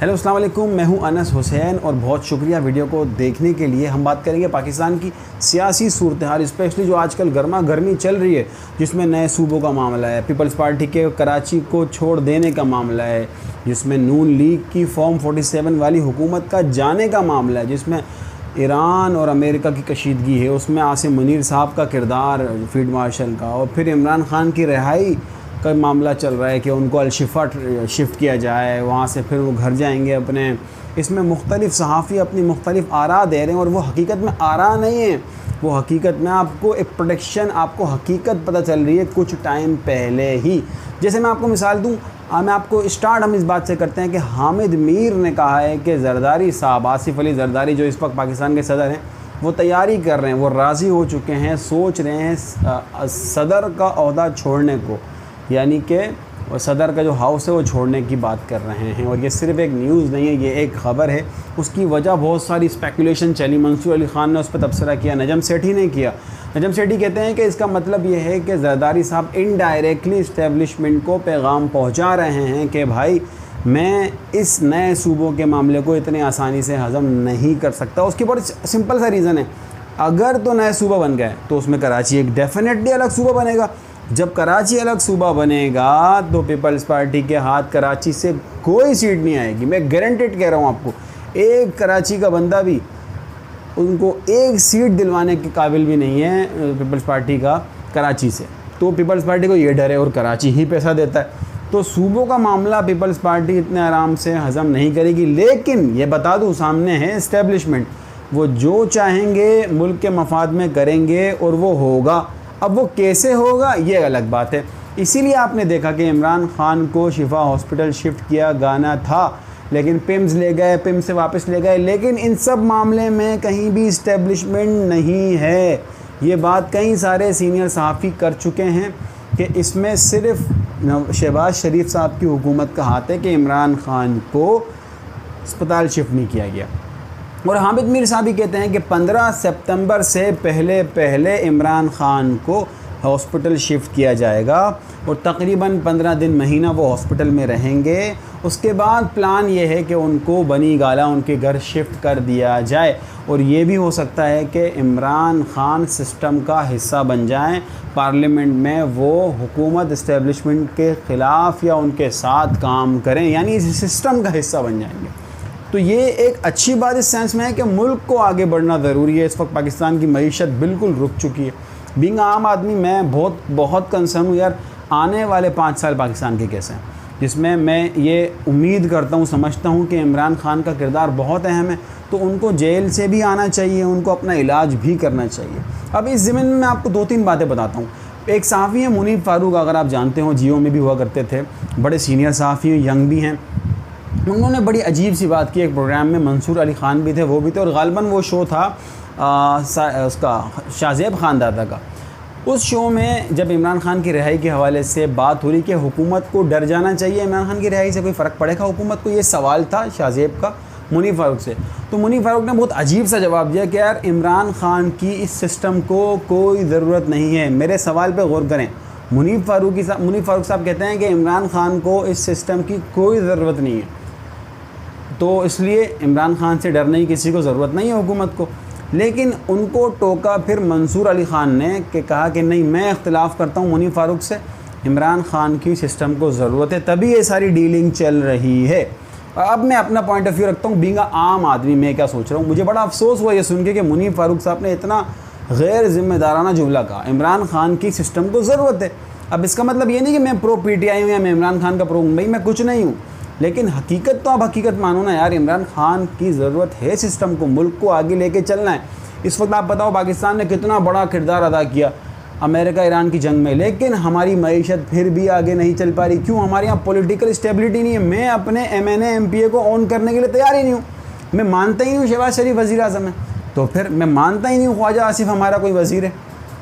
Hello अस्सलाम वालेकुम, मैं हूं अनस हुसैन और बहुत शुक्रिया वीडियो को देखने के लिए। हम बात करेंगे पाकिस्तान की सियासी सूरत हाल, स्पेशली जो आजकल गर्मा गर्मी चल रही है, जिसमें नए सूबों का मामला है, पीपल्स पार्टी के कराची को छोड़ देने का मामला है, जिसमें नून लीग की फॉर्म 47 वाली हुकूमत का जाने का मामला है, जिसमें ईरान और अमेरिका की कशीदगी है, उसमें आसिम मुनीर साहब का किरदार फील्ड मार्शल का, और फिर इमरान खान की रिहाई का मामला चल रहा है कि उनको अलशिफा शिफ्ट किया जाए, वहाँ से फिर वो घर जाएंगे अपने। इसमें मुख्तलिफ़ सहाफ़ी अपनी मुख्तलिफ़ आरा दे रहे हैं और वो हकीकत में आरा नहीं है, वो हकीकत में आपको एक प्रोडिक्शन, आपको हकीकत पता चल रही है कुछ टाइम पहले ही। जैसे मैं आपको मिसाल दूँ, मैं आपको स्टार्ट हम इस बात से करते हैं कि हामिद मीर ने कहा है कि जरदारी साहब, आसिफ अली जरदारी जो इस वक्त पाकिस्तान के सदर हैं, वो तैयारी कर रहे हैं, वो राज़ी हो चुके हैं, सोच रहे हैं सदर का ओहदा छोड़ने को, यानी कि सदर का जो हाउस है वो छोड़ने की बात कर रहे हैं। और ये सिर्फ एक न्यूज़ नहीं है, ये एक ख़बर है। उसकी वजह बहुत सारी स्पेकुलेशन चली। मंसूर अली ख़ान ने उस पर तबसरा किया, नजम सेठी ने किया। नजम सेठी कहते हैं कि इसका मतलब ये है कि जरदारी साहब इनडायरेक्टली इस्टेब्लिशमेंट को पैगाम पहुँचा रहे हैं कि भाई मैं इस नए सूबों के मामले को इतने आसानी से हज़म नहीं कर सकता। उसकी बहुत सिंपल सा रीज़न है, अगर तो नए सूबा बन गए तो उसमें कराची एक डेफिनेटली अलग सूबा बनेगा। जब कराची अलग सूबा बनेगा तो पीपल्स पार्टी के हाथ कराची से कोई सीट नहीं आएगी। मैं गारंटेड कह रहा हूँ आपको, एक कराची का बंदा भी उनको एक सीट दिलवाने के काबिल भी नहीं है पीपल्स पार्टी का कराची से। तो पीपल्स पार्टी को ये डर है और कराची ही पैसा देता है, तो सूबों का मामला पीपल्स पार्टी इतने आराम से हज़म नहीं करेगी। लेकिन ये बता दूँ, सामने है इस्टेब्लिशमेंट, वो जो चाहेंगे मुल्क के मफाद में करेंगे और वो होगा। अब वो कैसे होगा ये अलग बात है। इसीलिए आपने देखा कि इमरान खान को शिफा हॉस्पिटल शिफ्ट किया गाना था, लेकिन पिम्स ले गए, पिम्स से वापस ले गए, लेकिन इन सब मामले में कहीं भी इस्टेब्लिशमेंट नहीं है। ये बात कई सारे सीनियर सहाफ़ी कर चुके हैं कि इसमें सिर्फ शहबाज शरीफ साहब की हुकूमत का हाथ है कि इमरान खान को अस्पताल शिफ्ट नहीं किया गया। और हामिद मीर साहब भी कहते हैं कि 15 सितंबर से पहले इमरान खान को हॉस्पिटल शिफ्ट किया जाएगा और तकरीबन 15 दिन महीना वो हॉस्पिटल में रहेंगे। उसके बाद प्लान ये है कि उनको बनी गाला उनके घर शिफ्ट कर दिया जाए, और ये भी हो सकता है कि इमरान खान सिस्टम का हिस्सा बन जाएं, पार्लियामेंट में वो हुकूमत इस्टेब्लिशमेंट के ख़िलाफ़ या उनके साथ काम करें, यानी इस सिस्टम का हिस्सा बन जाएंगे। तो ये एक अच्छी बात इस सेंस में है कि मुल्क को आगे बढ़ना ज़रूरी है। इस वक्त पाकिस्तान की मईशत बिल्कुल रुक चुकी है। बीइंग आम आदमी मैं बहुत कंसर्न हूँ यार, आने वाले 5 साल पाकिस्तान के कैसे हैं, जिसमें मैं ये उम्मीद करता हूँ, समझता हूँ कि इमरान खान का किरदार बहुत अहम है। तो उनको जेल से भी आना चाहिए, उनको अपना इलाज भी करना चाहिए। अब इस ज़मीन में मैं आपको 2-3 बातें बताता हूँ। एक सहाफ़ी है मुनीब फ़ारूक, अगर आप जानते हो, जियो में भी हुआ करते थे, बड़े सीनियर सहाफ़ी हैं, यंग भी हैं। उन्होंने बड़ी अजीब सी बात की एक प्रोग्राम में, मंसूर अली ख़ान भी थे, वो भी थे, और ग़ालिबन वो शो था उसका शाहज़ेब खान दादा का। उस शो में जब इमरान खान की रिहाई के हवाले से बात हो रही कि हुकूमत को डर जाना चाहिए, इमरान खान की रिहाई से कोई फ़र्क पड़ेगा हुकूमत को, ये सवाल था शाहज़ेब का मुनीब फ़ारूक से। तो मुनीब फ़ारूक ने बहुत अजीब सा जवाब दिया कि यार इमरान खान की इस सिस्टम को कोई ज़रूरत नहीं है। मेरे सवाल पर गौर करें, मुनीब फ़ारूक साहब कहते हैं कि इमरान खान को इस सिस्टम की कोई ज़रूरत नहीं है, तो इसलिए इमरान खान से डरने की किसी को ज़रूरत नहीं है हुकूमत को। लेकिन उनको टोका फिर मंसूर अली ख़ान ने कि कहा कि नहीं, मैं इख्तिलाफ़ करता हूँ मुनीब फ़ारूक से, इमरान खान की सिस्टम को ज़रूरत है, तभी ये सारी डीलिंग चल रही है। अब मैं अपना पॉइंट ऑफ व्यू रखता हूँ, बीइंग आम आदमी मैं क्या सोच रहा हूँ। मुझे बड़ा अफसोस हुआ ये सुन के कि मुनीब फ़ारूक साहब ने इतना गैर ज़िम्मेदाराना जुमला कहा, इमरान खान की सिस्टम को ज़रूरत है। अब इसका मतलब ये नहीं कि मैं प्रो PTI हूँ या मैं इमरान खान का प्रो हूँ, भाई मैं कुछ नहीं हूँ, लेकिन हकीकत तो आप हकीकत मानो ना यार, इमरान खान की ज़रूरत है सिस्टम को, मुल्क को आगे लेके चलना है। इस वक्त आप बताओ पाकिस्तान ने कितना बड़ा किरदार अदा किया अमेरिका ईरान की जंग में, लेकिन हमारी मईशत फिर भी आगे नहीं चल पा रही। क्यों? हमारे यहाँ पॉलिटिकल स्टेबिलिटी नहीं है। मैं अपने MNA MPA को ऑन करने के लिए तैयार ही नहीं हूँ। मैं मानता ही नहीं हूँ शहबाज शरीफ वज़ीर आज़म है, तो फिर मैं मानता ही नहीं हूँ ख्वाजा आसिफ हमारा कोई वज़ीर है,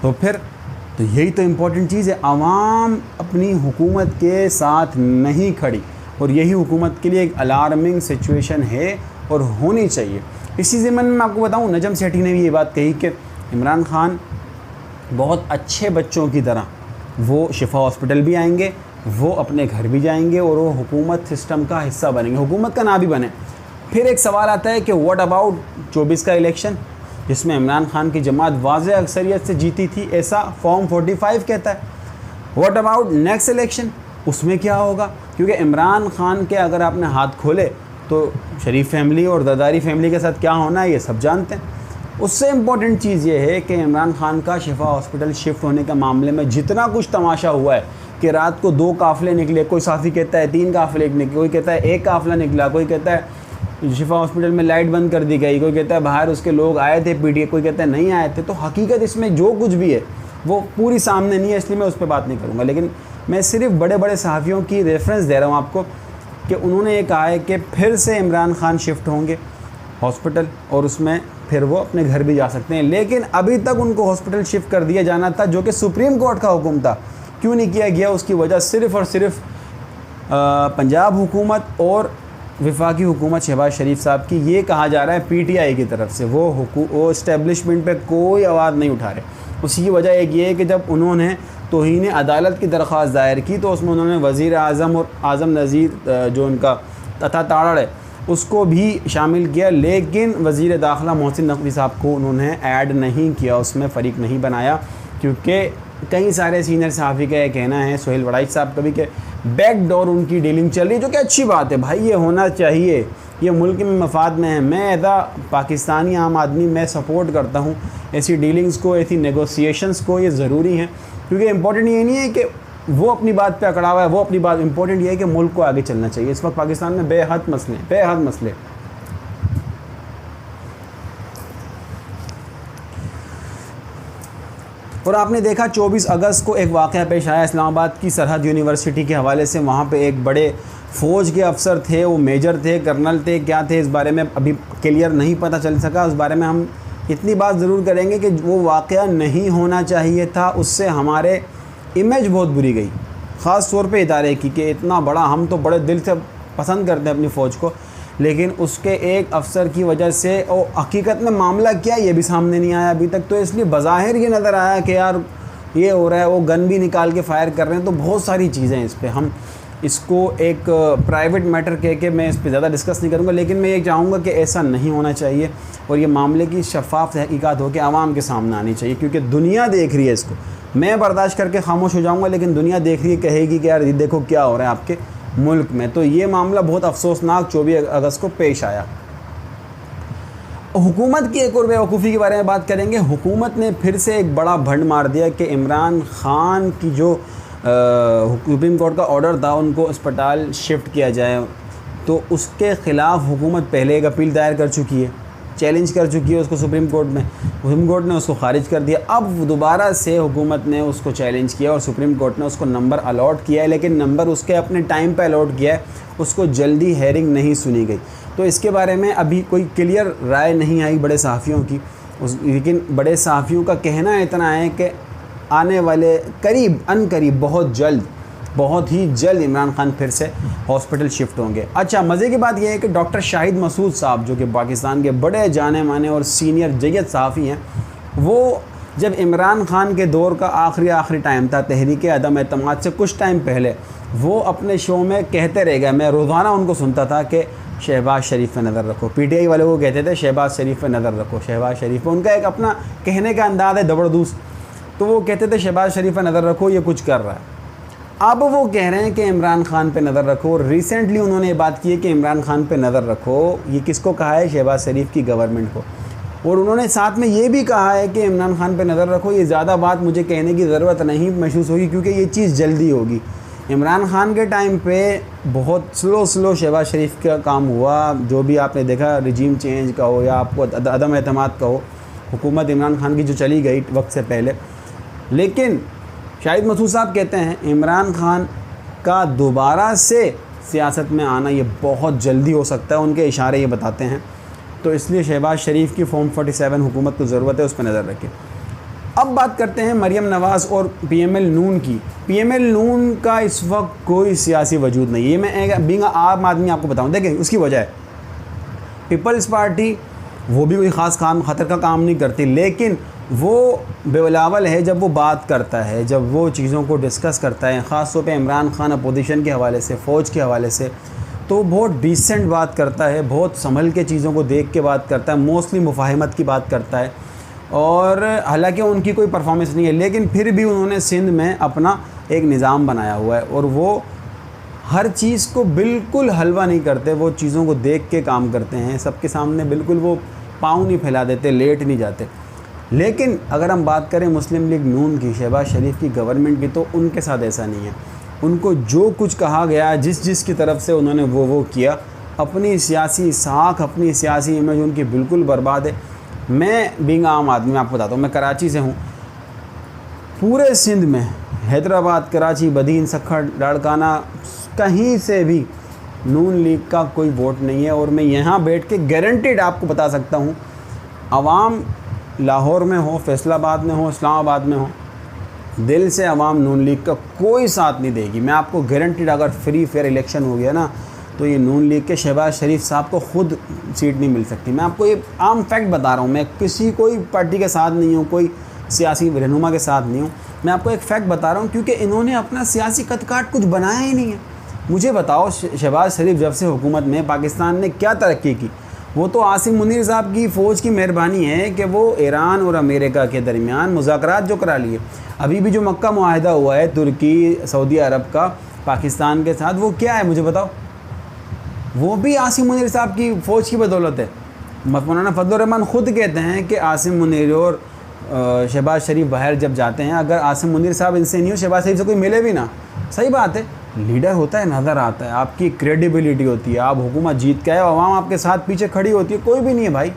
तो फिर तो यही तो इम्पोर्टेंट चीज़ है। आवाम अपनी हुकूमत के साथ नहीं खड़ी, और यही हुकूमत के लिए एक अलार्मिंग सिचुएशन है और होनी चाहिए। इसी ज़मीन में मैं आपको बताऊं, नजम सेठी ने भी ये बात कही कि इमरान खान बहुत अच्छे बच्चों की तरह वो शिफा हॉस्पिटल भी आएंगे, वो अपने घर भी जाएंगे और वो हुकूमत सिस्टम का हिस्सा बनेंगे, हुकूमत का ना भी बने। फिर एक सवाल आता है कि व्हाट अबाउट 24 का इलेक्शन, जिसमें इमरान खान की जमात वाज़ेह अक्सरियत से जीती थी, ऐसा फॉर्म 45 कहता है। व्हाट अबाउट नेक्स्ट इलेक्शन, उसमें क्या होगा? क्योंकि इमरान खान के अगर आपने हाथ खोले तो शरीफ फैमिली और दरदारी फैमिली के साथ क्या होना है ये सब जानते हैं। उससे इम्पोर्टेंट चीज़ ये है कि इमरान खान का शिफा हॉस्पिटल शिफ्ट होने के मामले में जितना कुछ तमाशा हुआ है कि रात को 2 काफ़िले निकले, कोई साथी कहता है 3 काफ़िले निकले, कोई कहता है 1 काफ़िला निकला, कोई कहता है शिफा हॉस्पिटल में लाइट बंद कर दी गई, कोई कहता है बाहर उसके लोग आए थे पीटीए, कोई कहता है नहीं आए थे। तो हकीकत इसमें जो कुछ भी है वो पूरी सामने नहीं है, इसलिए मैं उस पर बात नहीं करूँगा। लेकिन मैं सिर्फ बड़े बड़े सहाफ़ियों की रेफरेंस दे रहा हूँ आपको कि उन्होंने ये कहा है कि फिर से इमरान खान शिफ्ट होंगे हॉस्पिटल और उसमें फिर वो अपने घर भी जा सकते हैं। लेकिन अभी तक उनको हॉस्पिटल शिफ्ट कर दिया जाना था, जो कि सुप्रीम कोर्ट का हुक्म था। क्यों नहीं किया गया? उसकी वजह सिर्फ़ और सिर्फ पंजाब हुकूमत और वफाकी हुकूमत शहबाज शरीफ साहब की, ये कहा जा रहा है पीटीआई की तरफ से, वो इस्टेब्लिशमेंट पे कोई आवाज़ नहीं उठा रहे। उसी की वजह एक ये है कि जब उन्होंने तौहीन अदालत की दरख्वास्त दायर की तो उसमें उन्होंने वज़ीर आज़म और आज़म नज़ीर जो उनका तथा ताड़ड़ है उसको भी शामिल किया, लेकिन वज़ीर दाखिला मोहसिन नकवी साहब को उन्होंने ऐड नहीं किया, उसमें फ़रीक नहीं बनाया। क्योंकि कई सारे सीनियर सहाफ़ी का यह कहना है, सोहेल वड़ाइच साहब का भी, कि बैक डोर उनकी डीलिंग चल रही है, जो कि अच्छी बात है भाई, ये होना चाहिए, ये मुल्क में मफाद में है। मैं एज आ पाकिस्तानी आम आदमी मैं सपोर्ट करता हूँ ऐसी डीलिंग्स को, ऐसी नेगोशिएशंस को, ये ज़रूरी हैं। क्योंकि इम्पोर्टेंट ये नहीं है कि वो अपनी बात पे अकड़ा हुआ है, वो अपनी बात, इंपॉर्टेंट ये है कि मुल्क को आगे चलना चाहिए। इस वक्त पाकिस्तान में बेहद मसले। और आपने देखा 24 अगस्त को एक वाक़या पेश आया इस्लामाबाद की सरहद यूनिवर्सिटी के हवाले से। वहाँ पे एक बड़े फ़ौज के अफसर थे, वो मेजर थे, कर्नल थे, क्या थे इस बारे में अभी क्लियर नहीं पता चल सका। उस बारे में हम इतनी बात ज़रूर करेंगे कि वो वाक़या नहीं होना चाहिए था, उससे हमारे इमेज बहुत बुरी गई, ख़ास तौर पे इदारे की, कि इतना बड़ा, हम तो बड़े दिल से पसंद करते हैं अपनी फ़ौज को, लेकिन उसके एक अफसर की वजह से, और हकीकत में मामला क्या ये भी सामने नहीं आया अभी तक। तो इसलिए बज़ाहिर ये नज़र आया कि यार ये हो रहा है, वो गन भी निकाल के फ़ायर कर रहे हैं। तो बहुत सारी चीज़ें हैं इस पर, हम इसको एक प्राइवेट मैटर कह के मैं इस पर ज़्यादा डिस्कस नहीं करूँगा। लेकिन मैं ये चाहूँगा कि ऐसा नहीं होना चाहिए और ये मामले की शफाफ तहकीकात हो के आवाम के सामने आनी चाहिए, क्योंकि दुनिया देख रही है इसको। मैं बर्दाश्त करके खामोश हो जाऊँगा, लेकिन दुनिया देख रही है, कहेगी कि यार देखो क्या हो रहा है आपके मुल्क में। तो ये मामला बहुत अफसोसनाक 24 अगस्त को पेश आया। हुकूमत की एक और बेवकूफ़ी के बारे में बात करेंगे। हुकूमत ने फिर से एक बड़ा भंड मार दिया कि इमरान खान की जो सुप्रीम कोर्ट का ऑर्डर था उनको अस्पताल शिफ्ट किया जाए, तो उसके ख़िलाफ़ हुकूमत पहले एक अपील दायर कर चुकी है, चैलेंज कर चुकी है उसको सुप्रीम कोर्ट में। सुप्रीम कोर्ट ने उसको खारिज कर दिया। अब दोबारा से हुकूमत ने उसको चैलेंज किया और सुप्रीम कोर्ट ने उसको नंबर अलॉट किया है, लेकिन नंबर उसके अपने टाइम पे अलॉट किया है, उसको जल्दी हेयरिंग नहीं सुनी गई। तो इसके बारे में अभी कोई क्लियर राय नहीं आई बड़े सहाफ़ियों की। लेकिन बड़े सहाफ़ियों का कहना इतना है कि आने वाले करीब बहुत ही जल्द इमरान खान फिर से हॉस्पिटल शिफ्ट होंगे। अच्छा, मज़े की बात यह है कि डॉक्टर शाहिद मसूद साहब, जो कि पाकिस्तान के बड़े जाने माने और सीनियर जय्यद सहाफ़ी हैं, वो जब इमरान खान के दौर का आखिरी टाइम था तहरीक अदम एतमाद से कुछ टाइम पहले, वो अपने शो में कहते रह गए, मैं रोज़ाना उनको सुनता था कि शहबाज शरीफ पे नज़र रखो। पीटीआई वाले को कहते थे शहबाज शरीफ पे नज़र रखो, शहबाज शरीफ पे, उनका एक अपना कहने का अंदाज़ है ज़बरदस्त। तो वो कहते थे शहबाज शरीफ पे नज़र रखो, ये कुछ कर रहा है। अब वो कह रहे हैं कि इमरान खान पे नज़र रखो। रिसेंटली उन्होंने ये बात की है कि इमरान खान पे नज़र रखो। ये किसको कहा है? शहबाज शरीफ की गवर्नमेंट को। और उन्होंने साथ में ये भी कहा है कि इमरान खान पे नज़र रखो। ये ज़्यादा बात मुझे कहने की ज़रूरत नहीं महसूस होगी, क्योंकि ये चीज़ जल्दी होगी। इमरान खान के टाइम पे बहुत स्लो शहबाज शरीफ का काम हुआ, जो भी आपने देखा, रिजीम चेंज का हो या आपको अदम एतमाद का हो, हुकूमत इमरान खान की जो चली गई वक्त से पहले। लेकिन शाहिद मसूद साहब कहते हैं इमरान खान का दोबारा से सियासत में आना ये बहुत जल्दी हो सकता है, उनके इशारे ये बताते हैं। तो इसलिए शहबाज शरीफ की फॉर्म 47 हुकूमत को ज़रूरत है, उस पर नज़र रखें। अब बात करते हैं मरियम नवाज़ और पीएमएल नून की। पीएमएल नून का इस वक्त कोई सियासी वजूद नहीं है। ये मैं बींग आम आदमी आपको बताऊँ। देखें, उसकी वजह है पीपल्स पार्टी, वो भी कोई ख़ास काम खतर का काम नहीं करती, लेकिन वो बेवलावल है जब वो बात करता है, जब वो चीज़ों को डिस्कस करता है, ख़ास तौर पे इमरान खान अपोजिशन के हवाले से, फ़ौज के हवाले से, तो बहुत डिसेंट बात करता है, बहुत संभल के चीज़ों को देख के बात करता है, मोस्टली मुफाहमत की बात करता है। और हालांकि उनकी कोई परफॉर्मेंस नहीं है, लेकिन फिर भी उन्होंने सिंध में अपना एक निज़ाम बनाया हुआ है और वो हर चीज़ को बिल्कुल हलवा नहीं करते, वो चीज़ों को देख के काम करते हैं, सबके सामने बिल्कुल वो पाँव नहीं फैला देते, लेट नहीं जाते। लेकिन अगर हम बात करें मुस्लिम लीग नून की, शहबाज शरीफ की गवर्नमेंट की, तो उनके साथ ऐसा नहीं है। उनको जो कुछ कहा गया, जिस की तरफ से उन्होंने वो किया, अपनी सियासी साख, अपनी सियासी इमेज उनकी बिल्कुल बर्बाद है। मैं बीइंग आम आदमी आपको बताता हूँ, मैं कराची से हूँ। पूरे सिंध में हैदराबाद, कराची, बदीन, सखर, लाड़काना, कहीं से भी नून लीग का कोई वोट नहीं है। और मैं यहाँ बैठ के गारंटीड आपको बता सकता हूँ, आवाम लाहौर में हो, फैसलाबाद में हो, इस्लामाबाद में हो, दिल से आवाम नून लीग का कोई साथ नहीं देगी। मैं आपको गारंटीड, अगर फ्री फेयर इलेक्शन हो गया ना, तो ये नून लीग के शहबाज शरीफ साहब को खुद सीट नहीं मिल सकती। मैं आपको ये आम फैक्ट बता रहा हूँ, मैं किसी कोई पार्टी के साथ नहीं हूँ, कोई सियासी रहनुमा के साथ नहीं हूँ, मैं आपको एक फ़ैक्ट बता रहा हूँ, क्योंकि इन्होंने अपना सियासी कदकाठ कुछ बनाया ही नहीं है। मुझे बताओ, शहबाज शरीफ जब से हुकूमत में, पाकिस्तान ने क्या तरक्की की? वो तो आसिम मुनीर साहब की फ़ौज की मेहरबानी है कि वो ईरान और अमेरिका के दरमियान मुज़ाकरात जो करा लिए। अभी भी जो मक्का मुआहिदा हुआ है तुर्की, सऊदी अरब का पाकिस्तान के साथ, वो क्या है मुझे बताओ? वो भी आसिम मुनीर साहब की फ़ौज की बदौलत है। मौलाना फजल रहमान ख़ुद कहते हैं कि आसिम मुनीर और शहबाज शरीफ बाहर जब जाते हैं, अगर आसिम मुनीर साहब इनसे नहीं हो, शहबाज शरीफ से कोई मिले भी ना, सही बात है, लीडर होता है, नज़र आता है, आपकी क्रेडिबिलिटी होती है, आप हुकूमत जीत के आए, आवाम आपके साथ पीछे खड़ी होती है, कोई भी नहीं है भाई।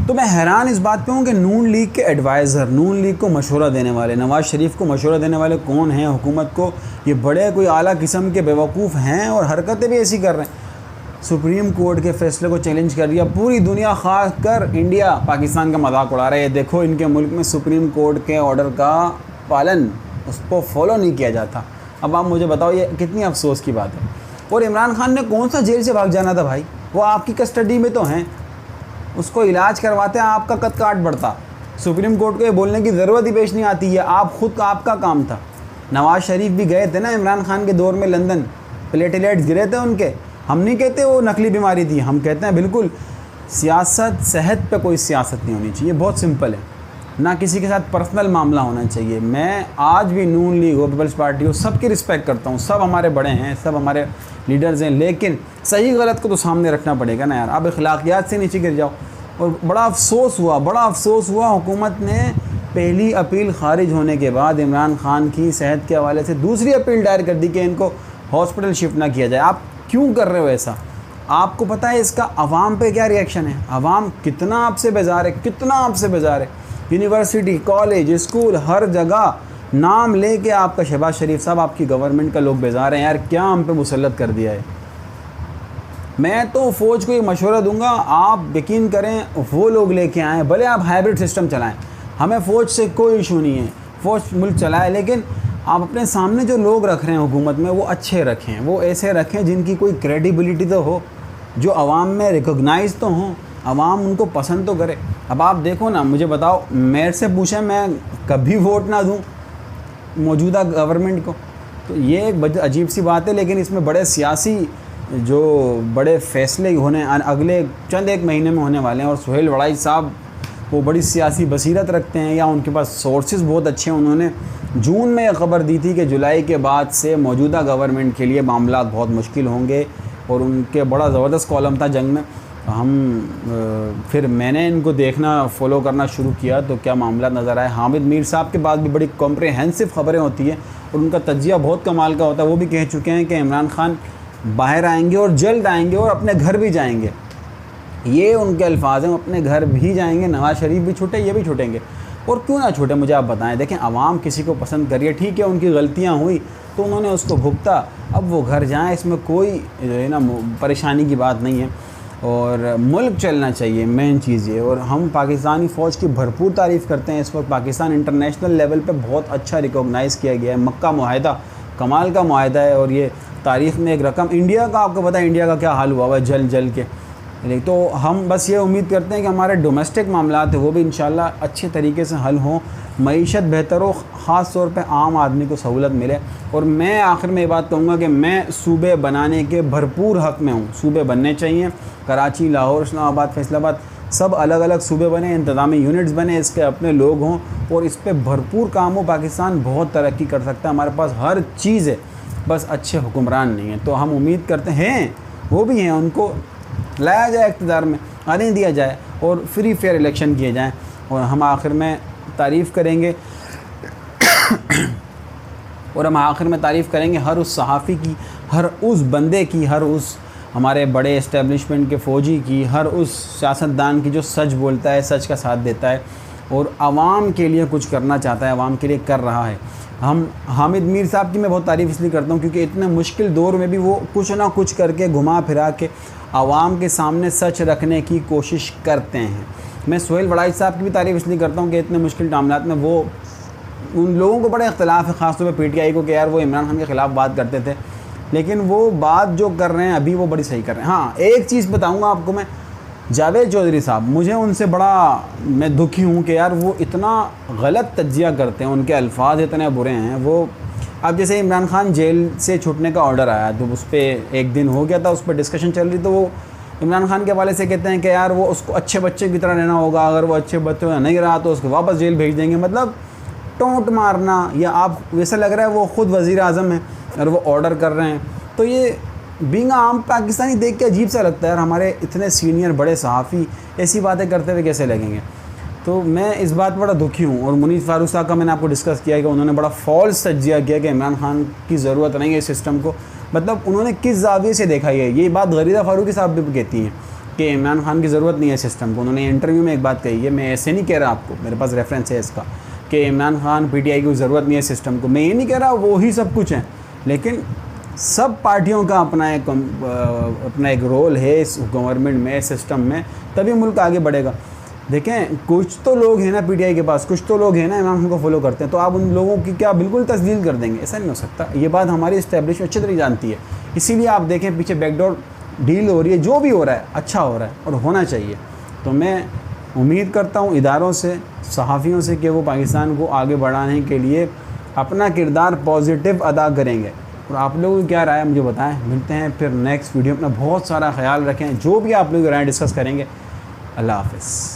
तो मैं हैरान इस बात पे हूँ कि नून लीग के एडवाइज़र, नून लीग को मशवरा देने वाले, नवाज़ शरीफ को मशवरा देने वाले कौन हैं हुकूमत को? ये बड़े कोई आला किस्म के बेवकूफ़ हैं और हरकतें भी ऐसी कर रहे हैं। सुप्रीम कोर्ट के फैसले को चैलेंज कर दिया, पूरी दुनिया ख़ास कर इंडिया पाकिस्तान का मजाक उड़ा रहा है। देखो, इनके मुल्क में सुप्रीम कोर्ट के ऑर्डर का पालन, उसको फॉलो नहीं किया जाता। अब आप मुझे बताओ, ये कितनी अफसोस की बात है। और इमरान खान ने कौन सा जेल से भाग जाना था भाई? वो आपकी कस्टडी में तो हैं, उसको इलाज करवाते हैं, आपका कद काट बढ़ता। सुप्रीम कोर्ट को ये बोलने की ज़रूरत ही पेश नहीं आती है, आप खुद का आपका काम था। नवाज़ शरीफ भी गए थे ना इमरान खान के दौर में लंदन, प्लेटलेट्स गिरे थे उनके। हम नहीं कहते वो नकली बीमारी थी, हम कहते हैं बिल्कुल सियासत, सेहत पे कोई सियासत नहीं होनी चाहिए, बहुत सिंपल है, ना किसी के साथ पर्सनल मामला होना चाहिए। मैं आज भी नून लीग हो, पीपल्स पार्टी हो, सबकी रिस्पेक्ट करता हूँ, सब हमारे बड़े हैं, सब हमारे लीडर्स हैं, लेकिन सही गलत को तो सामने रखना पड़ेगा ना यार। अब अखलाकियात से नीचे गिर जाओ। और बड़ा अफसोस हुआ हुकूमत ने पहली अपील खारिज होने के बाद इमरान खान की सेहत के हवाले से दूसरी अपील दायर कर दी कि इनको हॉस्पिटल शिफ्ट ना किया जाए। आप क्यों कर रहे हो ऐसा? आपको पता है इसका आवाम पे क्या रिएक्शन है? आवाम कितना आपसे बेजार है, कितना आपसे बेजार है। यूनिवर्सिटी, कॉलेज, स्कूल, हर जगह नाम ले के आपका शहबाज शरीफ साहब, आपकी गवर्नमेंट का लोग बेजार हैं यार, क्या हम पे मुसल्लत कर दिया है। मैं तो फ़ौज को ये मशवरा दूंगा, आप यकीन करें, वो लोग लेके आएँ, भले आप हाइब्रिड सिस्टम चलाएँ, हमें फ़ौज से कोई इशू नहीं है, फ़ौज मुल्क चलाए, लेकिन आप अपने सामने जो लोग रख रहे हैं हुकूमत में, वो अच्छे रखें, वो ऐसे रखें जिनकी कोई क्रेडिबिलिटी तो हो, जो आवाम में रिकॉग्नाइज़ तो हों, आवाम उनको पसंद तो करे। अब आप देखो ना, मुझे बताओ, मेरे से पूछें, मैं कभी वोट ना दूं मौजूदा गवर्नमेंट को, तो ये एक अजीब सी बात है। लेकिन इसमें बड़े सियासी जो बड़े फ़ैसले होने अगले चंद एक महीने में होने वाले हैं, और सुहेल वड़ाई साहब वो बड़ी सियासी बसीरत रखते हैं, या उनके पास सोर्सेज बहुत अच्छे हैं। उन्होंने जून में यह ख़बर दी थी कि जुलाई के बाद से मौजूदा गवर्नमेंट के लिए मामला बहुत मुश्किल होंगे, और उनके बड़ा ज़बरदस्त कॉलम था जंग में। फिर मैंने इनको देखना, फॉलो करना शुरू किया, तो क्या मामला नज़र आए। हामिद मीर साहब के बाद भी बड़ी कॉम्प्रहेंसिव ख़बरें होती हैं, और उनका तज्जिया बहुत कमाल का होता है। वो भी कह चुके हैं कि इमरान खान बाहर आएंगे, और जल्द आएंगे, और अपने घर भी जाएंगे। ये उनके अल्फाज हैं, अपने घर भी जाएंगे। नवाज़ शरीफ भी छूटे, ये भी छूटेंगे, और क्यों ना छूटे, मुझे आप बताएं। देखें, आवाम किसी को पसंद करिए, ठीक है, उनकी गलतियां हुई तो उन्होंने उसको भुगता, अब वो घर जाएं, इसमें कोई जो है ना परेशानी की बात नहीं है। और मुल्क चलना चाहिए, मेन चीज़ ये। और हम पाकिस्तानी फ़ौज की भरपूर तारीफ़ करते हैं। इस वक्त पाकिस्तान इंटरनेशनल लेवल पे बहुत अच्छा रिकॉग्नाइज़ किया गया है। मक्का मुआहदा कमाल का मुआहदा है, और ये तारीख़ में एक रकम। इंडिया का आपको पता है इंडिया का क्या हाल हुआ है जल के। तो हम बस ये उम्मीद करते हैं कि हमारे डोमेस्टिक मामलात है वो भी इंशाल्लाह अच्छे तरीके से हल हों, मईशत बेहतर हो, ख़ास तौर पे आम आदमी को सहूलत मिले। और मैं आखिर में ये बात कहूँगा कि मैं सूबे बनाने के भरपूर हक़ में हूँ। सूबे बनने चाहिए, कराची, लाहौर, इस्लामाबाद, फैसलाबाद, सब अलग अलग सूबे बने, इंतज़ामी यूनिट्स बने, इसके अपने लोग हों और इस पर भरपूर काम हो। पाकिस्तान बहुत तरक्की कर सकता है, हमारे पास हर चीज़ है, बस अच्छे हुक्मरान नहीं हैं। तो हम उम्मीद करते हैं वो भी हैं, उनको लाया जाए इक़्तिदार में, आने दिया जाए और फ्री फेयर इलेक्शन किए जाएँ। और हम आखिर में तारीफ़ करेंगे और हम आखिर में तारीफ़ करेंगे हर उस सहाफ़ी की, हर उस बंदे की, हर उस हमारे बड़े इस्टेब्लिशमेंट के फ़ौजी की, हर उस सियासतदान की जो सच बोलता है, सच का साथ देता है और आवाम के लिए कुछ करना चाहता है, आवाम के लिए कर रहा है। हम हामिद मीर साहब की मैं बहुत तारीफ़ इसलिए करता हूँ क्योंकि इतने मुश्किल दौर में भी वो कुछ ना कुछ करके घुमा फिरा के आवाम के सामने सच रखने की कोशिश करते हैं। मैं सोहेल वड़ाई साहब की भी तारीफ़ इसलिए करता हूँ कि इतने मुश्किल मामलात में वो, उन लोगों को बड़ा इख्तलाफ है ख़ासतौर पर PTI को कि यार वो इमरान खान के ख़िलाफ़ बात करते थे, लेकिन वो बात जो कर रहे हैं अभी वो बड़ी सही कर रहे हैं। हाँ, एक चीज़ बताऊँगा आपको मैं, जावेद चौधरी साहब, मुझे उनसे बड़ा मैं दुखी हूँ कि यार वो इतना गलत तज्जिया करते हैं, उनके अल्फाज इतने बुरे हैं। वो अब जैसे इमरान खान जेल से छूटने का ऑर्डर आया तो उस पर एक दिन हो गया था, उस पर डिस्कशन चल रही, तो वो इमरान खान के हवाले से कहते हैं कि यार वो उसको अच्छे बच्चे की तरह रहना होगा, अगर वो अच्छे बच्चे नहीं रहा तो उसको वापस जेल भेज देंगे। मतलब टोंट मारना, या आप वैसा लग रहा है वो ख़ुद वज़ीर आज़म है और वो ऑर्डर कर रहे हैं। तो ये बीइंग आम पाकिस्तानी देख के अजीब सा लगता है यार, हमारे इतने सीनियर बड़े सहाफ़ी ऐसी बातें करते हुए कैसे लगेंगे। तो मैं इस बात पर बड़ा दुखी हूँ। और मुनीर फारूक साहब का मैंने आपको डिस्कस किया कि उन्होंने बड़ा फ़ॉल्स तज्जिया किया कि इमरान खान की ज़रूरत नहीं है इस सिस्टम को। मतलब उन्होंने किस ज़ाविये से देखा है, ये बात गरीदा फ़ारूकी साहब भी कहती हैं कि इमरान खान की ज़रूरत नहीं है सिस्टम को। उन्होंने इंटरव्यू में एक बात कही है, मैं ऐसे नहीं कह रहा आपको, मेरे पास रेफरेंस है इसका, कि इमरान खान PTI की ज़रूरत नहीं है सिस्टम को। मैं ये नहीं कह रहा वो ही सब कुछ है, लेकिन सब पार्टियों का अपना एक रोल है इस गवर्नमेंट में, सिस्टम में, तभी मुल्क आगे बढ़ेगा। देखें, कुछ तो लोग हैं ना PTI के पास, कुछ तो लोग हैं ना इमरान खान को फॉलो करते हैं, तो आप उन लोगों की क्या बिल्कुल तस्दील कर देंगे? ऐसा नहीं हो सकता। ये बात हमारी इस्टेब्लिशमेंट अच्छी तरह जानती है, इसीलिए आप देखें पीछे बैकडोर डील हो रही है, जो भी हो रहा है अच्छा हो रहा है और होना चाहिए। तो मैं उम्मीद करता हूँ इदारों से, सहाफ़ियों से कि वो पाकिस्तान को आगे बढ़ाने के लिए अपना किरदार पॉजिटिव अदा करेंगे। और आप लोगों की क्या राय है मुझे बताएं। मिलते हैं फिर नेक्स्ट वीडियो। अपना बहुत सारा ख्याल रखें, जो भी आप लोग राय डिस्कस करेंगे। अल्लाह हाफ़िज़।